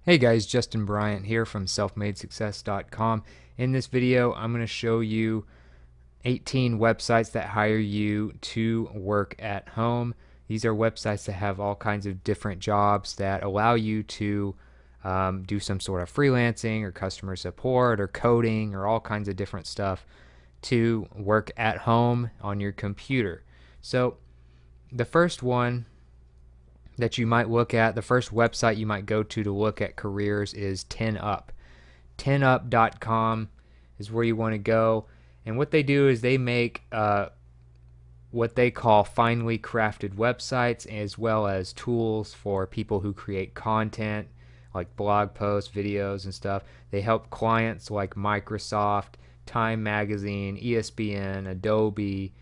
Hey guys, Justin Bryant here from selfmadesuccess.com. In this video, I'm going to show you 18 websites that hire you to work at home. These are websites that have all kinds of different jobs that allow you to do some sort of freelancing or customer support or coding or all kinds of different stuff to work at home on your computer. So the first one that you might look at, the first website you might go to look at careers is 10up. 10up.com is where you want to go. And what they do is they make what they call finely crafted websites, as well as tools for people who create content like blog posts, videos, and stuff. They help clients like Microsoft, Time Magazine, ESPN, Adobe,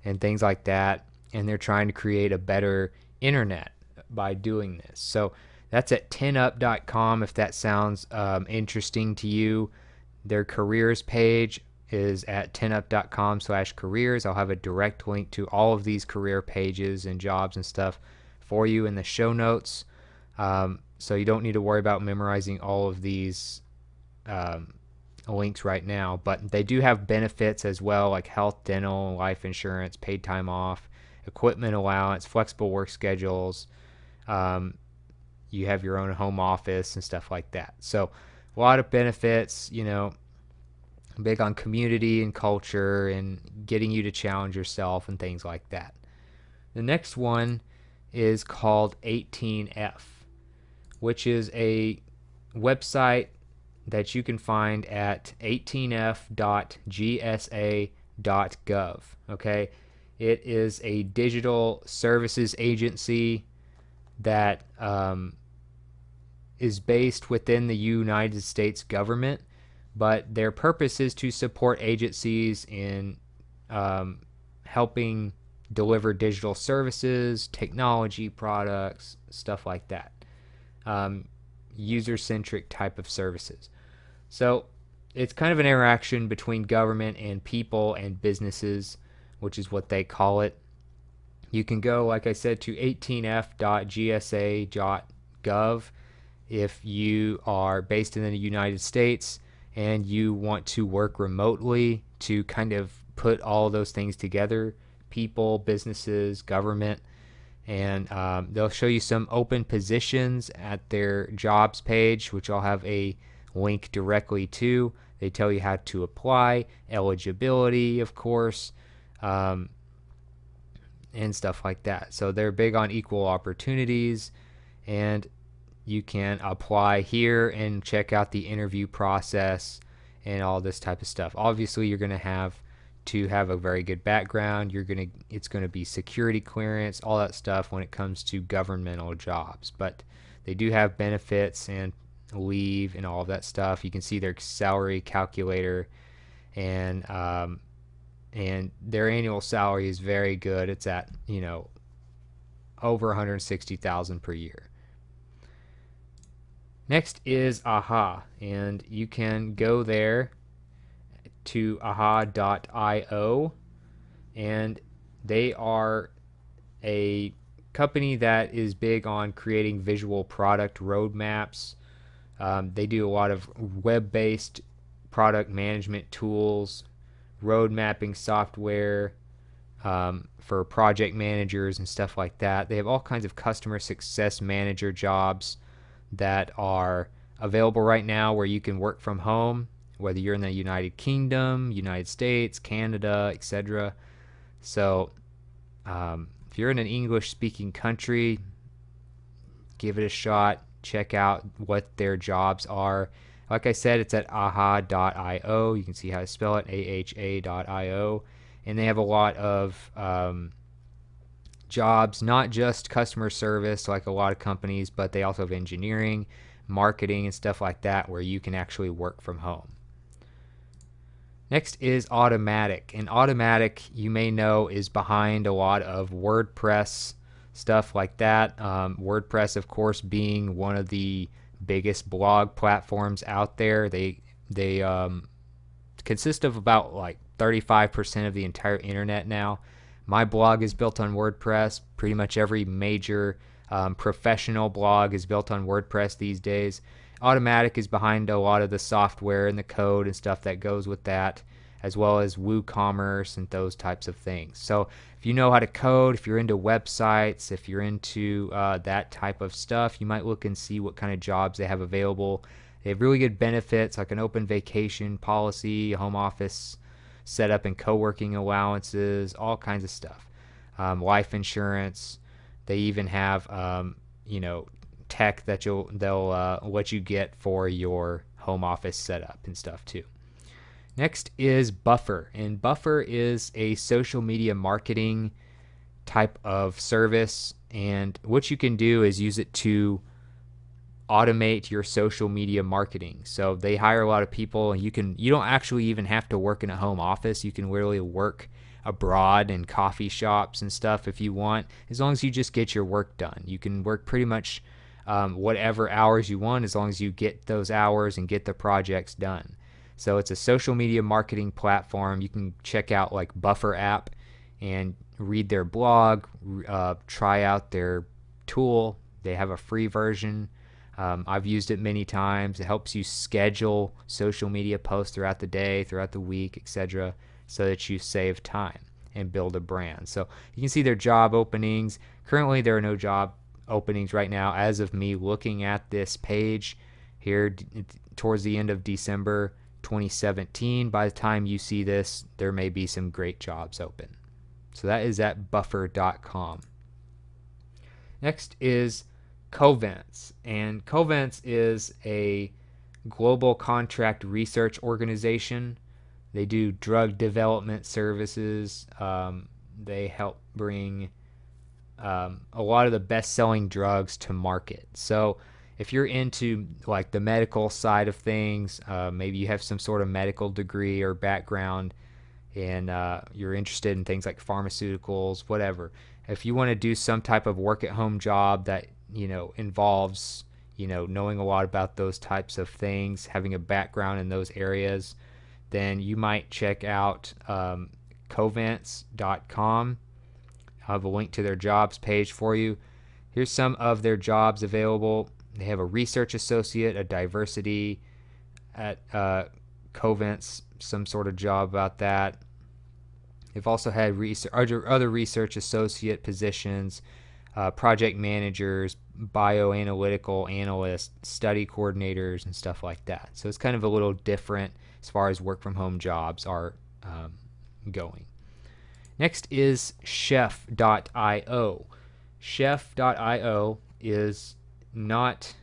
and things like that. And they're trying to create a better internet by doing this. So that's at 10up.com if that sounds interesting to you. Their careers page is at 10up.com/careers. I'll have a direct link to all of these career pages and jobs and stuff for you in the show notes. So you don't need to worry about memorizing all of these links right now, but they do have benefits as well, like health, dental, life insurance, paid time off, equipment allowance, flexible work schedules. You have your own home office and stuff like that. So a lot of benefits, big on community and culture and getting you to challenge yourself and things like that. The next one is called 18F, which is a website that you can find at 18f.gsa.gov. Okay, it is a digital services agency that is based within the United States government, but their purpose is to support agencies in helping deliver digital services, technology products, stuff like that. User-centric type of services. So it's kind of an interaction between government and people and businesses, which is what they call it. You can go, like I said, to 18f.gsa.gov if you are based in the United States and you want to work remotely to kind of put all those things together, people, businesses, government. And they'll show you some open positions at their jobs page, which I'll have a link directly to. They tell you how to apply, eligibility, of course, and stuff like that. So they're big on equal opportunities, and you can apply here and check out the interview process and all this type of stuff. Obviously, you're going to have a very good background. It's going to be security clearance, all that stuff when it comes to governmental jobs. But they do have benefits and leave and all of that stuff. You can see their salary calculator, and their annual salary is very good. It's at over 160,000 per year. Next is AHA, and you can go there to aha.io, and they are a company that is big on creating visual product roadmaps. They do a lot of web-based product management tools, road mapping software for project managers and stuff like that. They have all kinds of customer success manager jobs that are available right now where you can work from home, whether you're in the United Kingdom, United States, Canada, etc. So if you're in an English-speaking country, give it a shot. Check out what their jobs are. Like I said, it's at aha.io. You can see how to spell it, aha.io. And they have a lot of jobs, not just customer service like a lot of companies, but they also have engineering, marketing, and stuff like that where you can actually work from home. Next is Automattic, and Automattic, you may know, is behind a lot of WordPress stuff like that. WordPress, of course, being one of the biggest blog platforms out there. They consist of about like 35% of the entire internet now. My blog is built on WordPress. Pretty much every major professional blog is built on WordPress these days. Automatic is behind a lot of the software and the code and stuff that goes with that, as well as WooCommerce and those types of things. So if you know how to code, if you're into websites, if you're into that type of stuff, you might look and see what kind of jobs they have available. They have really good benefits like an open vacation policy, home office setup and co-working allowances, all kinds of stuff. Life insurance. They even have tech that they'll let you get for your home office setup and stuff too. Next is Buffer, and Buffer is a social media marketing type of service, and what you can do is use it to automate your social media marketing. So they hire a lot of people, and you don't actually even have to work in a home office. You can literally work abroad in coffee shops and stuff if you want, as long as you just get your work done. You can work pretty much whatever hours you want as long as you get those hours and get the projects done. So it's a social media marketing platform. You can check out like Buffer app and read their blog, try out their tool. They have a free version. I've used it many times. It helps you schedule social media posts throughout the day, throughout the week, etc., so that you save time and build a brand. So you can see their job openings. Currently, there are no job openings right now as of me looking at this page here towards the end of December 2017. By the time you see this, there may be some great jobs open. So that is at buffer.com. Next is Covance, and Covance is a global contract research organization. They do drug development services. They help bring a lot of the best-selling drugs to market. So if you're into like the medical side of things, maybe you have some sort of medical degree or background, and you're interested in things like pharmaceuticals, whatever. If you want to do some type of work-at-home job that involves knowing a lot about those types of things, having a background in those areas, then you might check out Covance.com. I'll have a link to their jobs page for you. Here's some of their jobs available. They have a research associate, a diversity at Covance, some sort of job about that. They've also had other research associate positions, project managers, bioanalytical analysts, study coordinators, and stuff like that. So it's kind of a little different as far as work from home jobs are going. Next is Chef.io. Chef.io is not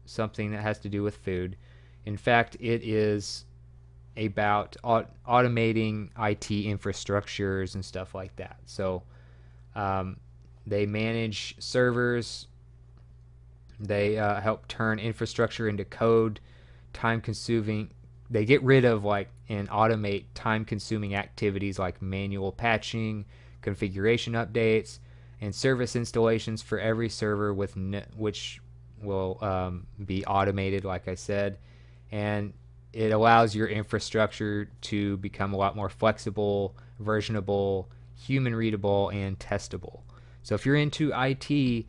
something that has to do with food. In fact, it is about automating IT infrastructures and stuff like that. So they manage servers. They help turn infrastructure into code, time-consuming. They get rid of and automate time-consuming activities like manual patching, configuration updates, and service installations for every server which will be automated, like I said. And it allows your infrastructure to become a lot more flexible, versionable, human-readable, and testable. So if you're into IT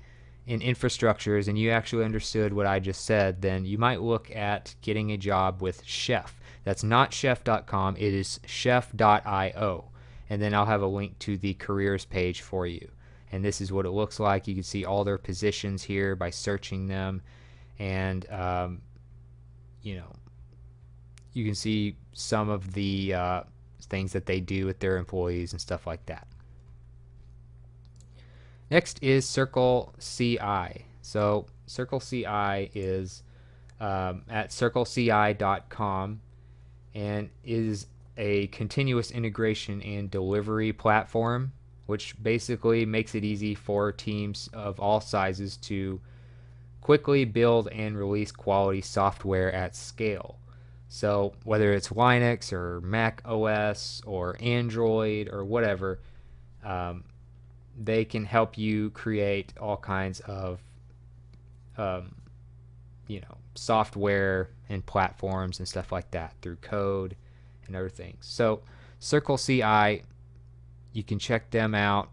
and infrastructures and you actually understood what I just said, then you might look at getting a job with Chef. That's not chef.com, it is chef.io. And then I'll have a link to the careers page for you. And this is what it looks like. You can see all their positions here by searching them. And, you can see some of the things that they do with their employees and stuff like that. Next is Circle CI. So Circle CI is at circleci.com and is a continuous integration and delivery platform, which basically makes it easy for teams of all sizes to quickly build and release quality software at scale. So whether it's Linux or Mac OS or Android or whatever, they can help you create all kinds of software and platforms and stuff like that through code and other things. So Circle CI, you can check them out.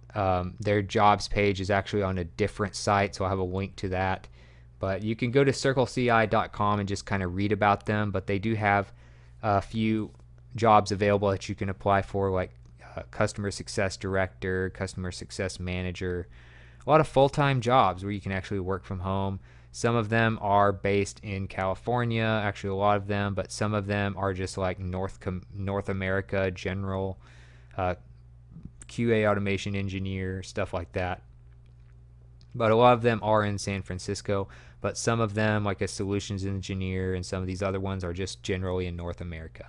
Their jobs page is actually on a different site, so I'll have a link to that. But you can go to circleci.com and just kind of read about them, but they do have a few jobs available that you can apply for, like customer success director, customer success manager, a lot of full-time jobs where you can actually work from home. Some of them are based in California, actually a lot of them, but some of them are just like North America general, QA automation engineer, stuff like that. But a lot of them are in San Francisco, but some of them, like a solutions engineer, and some of these other ones are just generally in North America.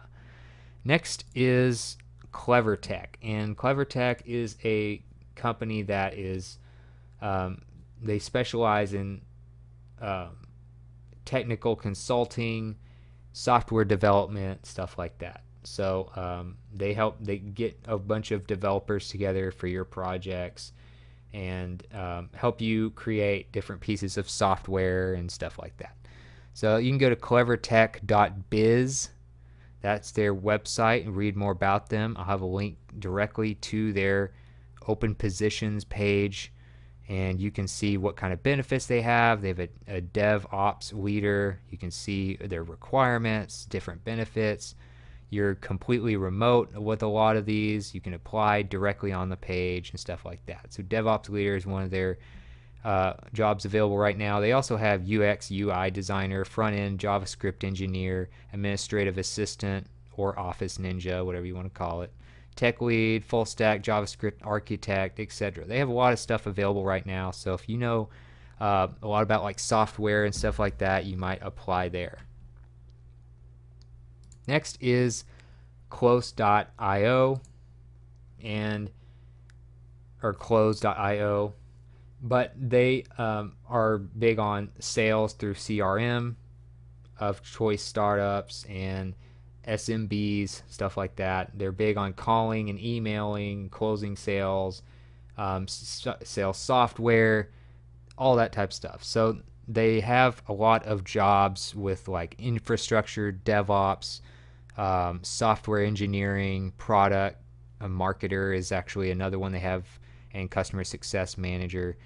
Next is CleverTech, and CleverTech is a company that is they specialize in technical consulting, software development, stuff like that. So they get a bunch of developers together for your projects and help you create different pieces of software and stuff like that. So you can go to clevertech.biz. That's their website, and read more about them. I'll have a link directly to their open positions page, and you can see what kind of benefits they have. They have a DevOps leader. You can see their requirements, different benefits. You're completely remote with a lot of these. You can apply directly on the page and stuff like that. So DevOps leader is one of their jobs available right now. They also have UX UI designer, front-end JavaScript engineer, administrative assistant, or Office Ninja, whatever you want to call it, tech lead, full stack JavaScript architect, etc. They have a lot of stuff available right now. So if you know a lot about like software and stuff like that, you might apply there. Next is Close.io or Close.io, but they are big on sales through CRM of choice startups and SMBs, stuff like that. They're big on calling and emailing, closing sales, sales software, all that type of stuff. So they have a lot of jobs with like infrastructure, DevOps, software engineering, product, a marketer is actually another one they have, and customer success manager,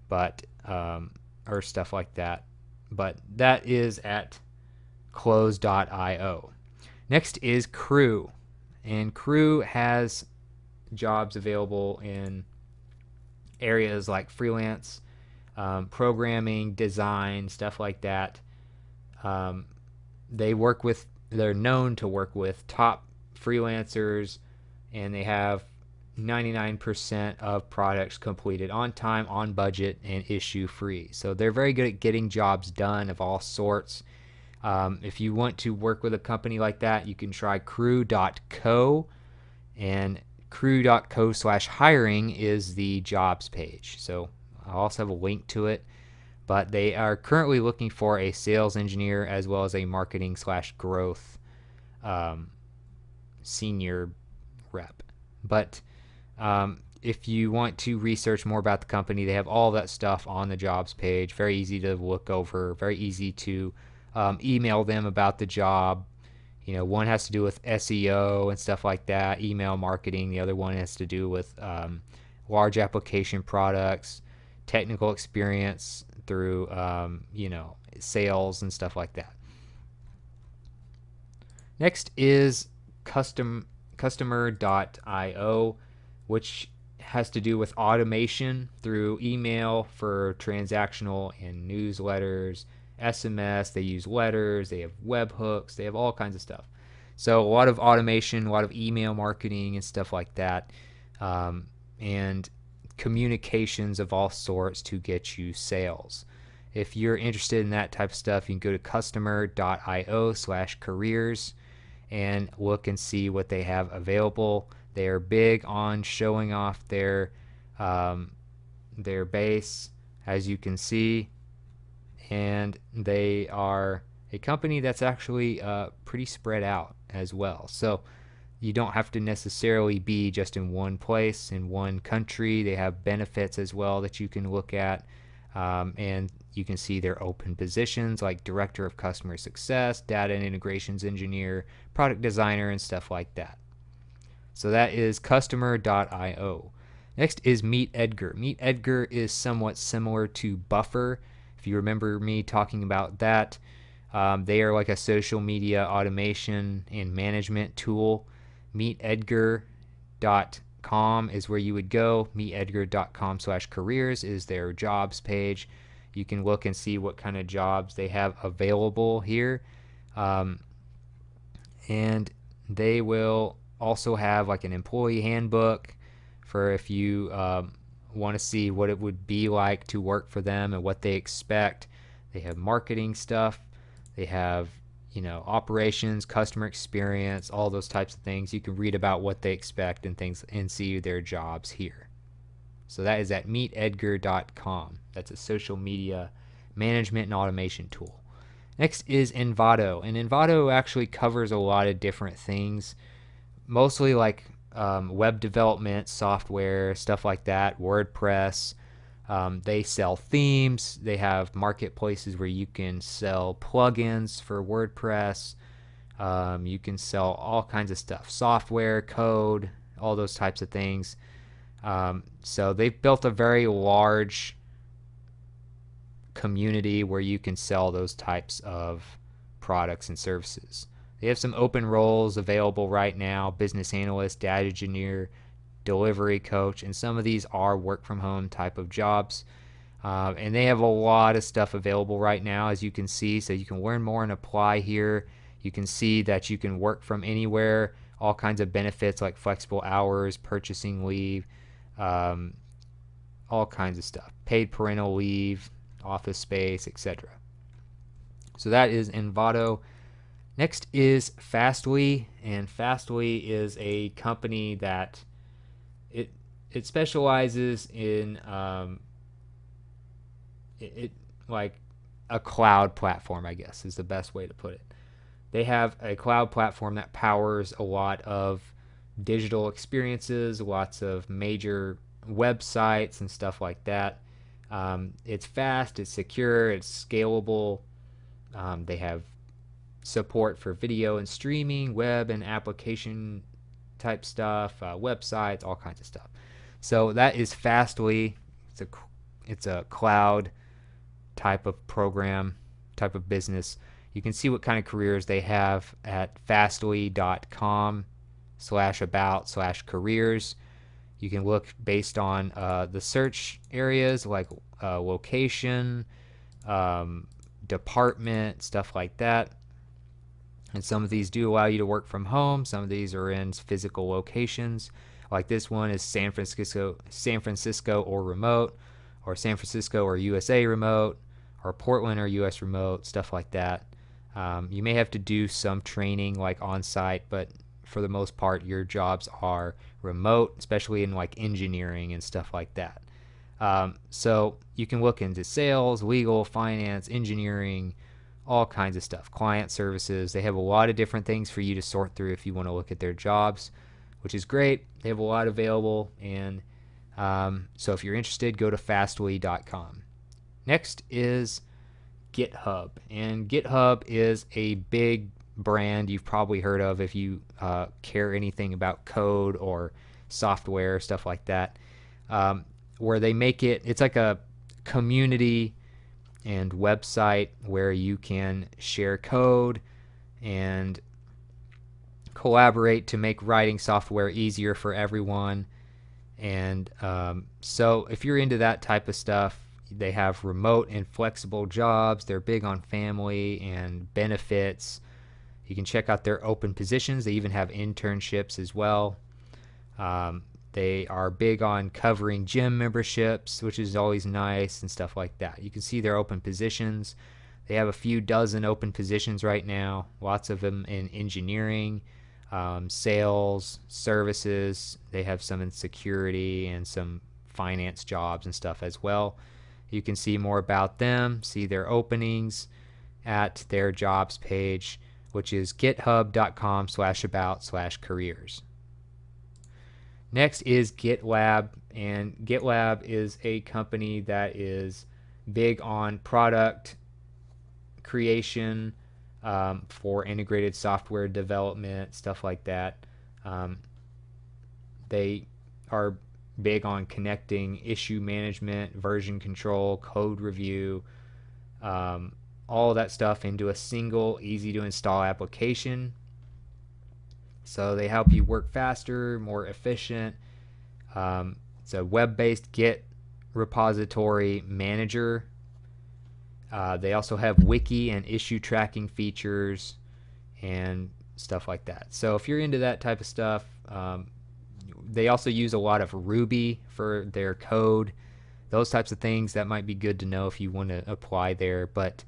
but or stuff like that. But that is at Close.io. Next is Crew, and Crew has jobs available in areas like freelance, programming, design, stuff like that. They're known to work with top freelancers, and they have 99% of products completed on time, on budget, and issue free. So they're very good at getting jobs done of all sorts. If you want to work with a company like that, you can try crew.co, and crew.co/hiring is the jobs page. So I'll also have a link to it, but they are currently looking for a sales engineer as well as a marketing/growth senior rep. But if you want to research more about the company, they have all that stuff on the jobs page. Very easy to look over, very easy to email them about the job. You know, one has to do with SEO and stuff like that, email marketing. The other one has to do with large application products, technical experience through sales and stuff like that. Next is Customer.io, which has to do with automation through email for transactional and newsletters, SMS. They use letters, they have webhooks, they have all kinds of stuff. So a lot of automation, a lot of email marketing and stuff like that, and communications of all sorts to get you sales. If you're interested in that type of stuff, you can go to customer.io/careers and look and see what they have available. They are big on showing off their base, as you can see, and they are a company that's actually pretty spread out as well. So you don't have to necessarily be just in one place, in one country. They have benefits as well that you can look at, and you can see their open positions like Director of Customer Success, Data and Integrations Engineer, Product Designer, and stuff like that. So that is Customer.io. Next is MeetEdgar. MeetEdgar is somewhat similar to Buffer. If you remember me talking about that, they are like a social media automation and management tool. MeetEdgar.com is where you would go. MeetEdgar.com/careers is their jobs page. You can look and see what kind of jobs they have available here. And they will also have like an employee handbook for if you want to see what it would be like to work for them and what they expect. They have marketing stuff. They have, operations, customer experience, all those types of things. You can read about what they expect and things and see their jobs here. So that is at meetedgar.com. That's a social media management and automation tool. Next is Envato, and Envato actually covers a lot of different things, mostly like web development, software, stuff like that, WordPress. They sell themes. They have marketplaces where you can sell plugins for WordPress. You can sell all kinds of stuff, software, code, all those types of things. So they've built a very large community where you can sell those types of products and services. They have some open roles available right now: business analyst, data engineer, delivery coach, and some of these are work from home type of jobs. And they have a lot of stuff available right now, as you can see. So you can learn more and apply here. You can see that you can work from anywhere, all kinds of benefits like flexible hours, purchasing leave, all kinds of stuff, paid parental leave, office space, etc. So that is Envato. Next is Fastly, and Fastly is a company that it specializes in like a cloud platform, I guess is the best way to put it. They have a cloud platform that powers a lot of digital experiences, lots of major websites and stuff like that. It's fast, it's secure, it's scalable. They have support for video and streaming, web and application type stuff, websites, all kinds of stuff. So that is Fastly. It's a cloud type of program, type of business. You can see what kind of careers they have at fastly.com/about/careers. You can look based on the search areas like location, department, stuff like that. And some of these do allow you to work from home. Some of these are in physical locations. Like this one is San Francisco or remote, or San Francisco or USA remote, or Portland or US remote, stuff like that. You may have to do some training like on site, but for the most part your jobs are remote, especially in like engineering and stuff like that. So you can look into sales, legal, finance, engineering, all kinds of stuff, client services. They have a lot of different things for you to sort through if you want to look at their jobs, which is great. They have a lot available, and so if you're interested, go to fastly.com. Next is GitHub, and GitHub is a big brand you've probably heard of if you care anything about code or software, stuff like that, where they make it's like a community and website where you can share code and collaborate to make writing software easier for everyone. And so if you're into that type of stuff, they have remote and flexible jobs. They're big on family and benefits. You can check out their open positions. They even have internships as well. They are big on covering gym memberships, which is always nice, and stuff like that. You can see their open positions. They have a few dozen open positions right now, lots of them in engineering, sales, services. They have some in security and some finance jobs and stuff as well. You can see more about them, see their openings at their jobs page, which is github.com/about/careers. Next is GitLab, and GitLab is a company that is big on product creation for integrated software development, stuff like that. They are big on connecting issue management, version control, code review, all of that stuff into a single, easy to install application. So they help you work faster, more efficient. It's a web-based Git repository manager. They also have wiki and issue tracking features and stuff like that. So if you're into that type of stuff, they also use a lot of Ruby for their code. Those types of things that might be good to know if you want to apply there. But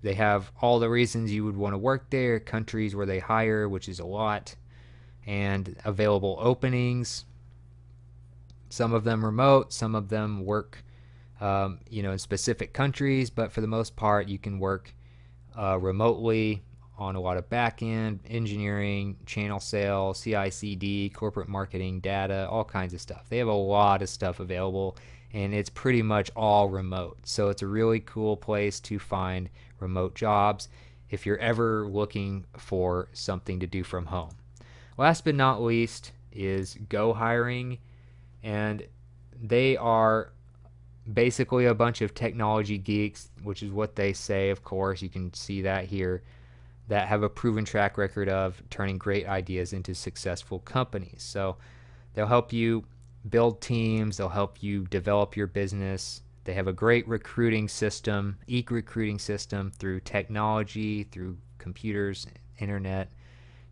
they have all the reasons you would want to work there, countries where they hire, which is a lot, and available openings. Some of them remote, some of them work in specific countries, but for the most part you can work remotely on a lot of back-end engineering, channel sales, CI/CD, corporate marketing, data, all kinds of stuff. They have a lot of stuff available, and it's pretty much all remote. So it's a really cool place to find remote jobs if you're ever looking for something to do from home. Last but not least is Go Hiring, and they are basically a bunch of technology geeks, which is what they say, of course. You can see that here, that have a proven track record of turning great ideas into successful companies. So they'll help you build teams, they'll help you develop your business. They have a great recruiting system, e-recruiting system through technology, through computers, internet,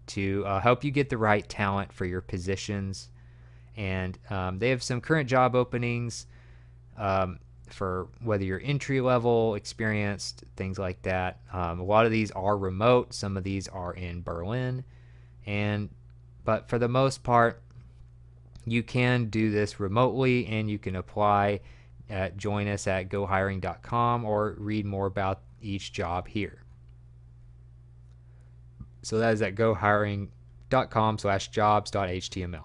to help you get the right talent for your positions. And they have some current job openings for whether you're entry level, experienced, things like that. A lot of these are remote. Some of these are in Berlin, but for the most part, you can do this remotely, and you can apply at join us at gohiring.com or read more about each job here. So that is at gohiring.com/jobs.html.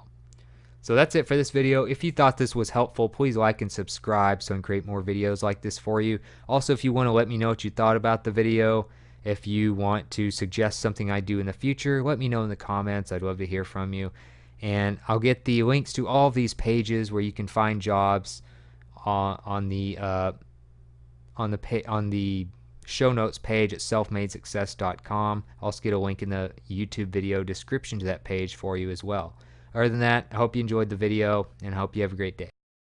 So that's it for this video. If you thought this was helpful, please like and subscribe so I can create more videos like this for you. Also, if you want to let me know what you thought about the video, if you want to suggest something I do in the future, let me know in the comments. I'd love to hear from you. And I'll get the links to all of these pages where you can find jobs on the show notes page at selfmadesuccess.com. I'll also get a link in the YouTube video description to that page for you as well. Other than that, I hope you enjoyed the video, and I hope you have a great day.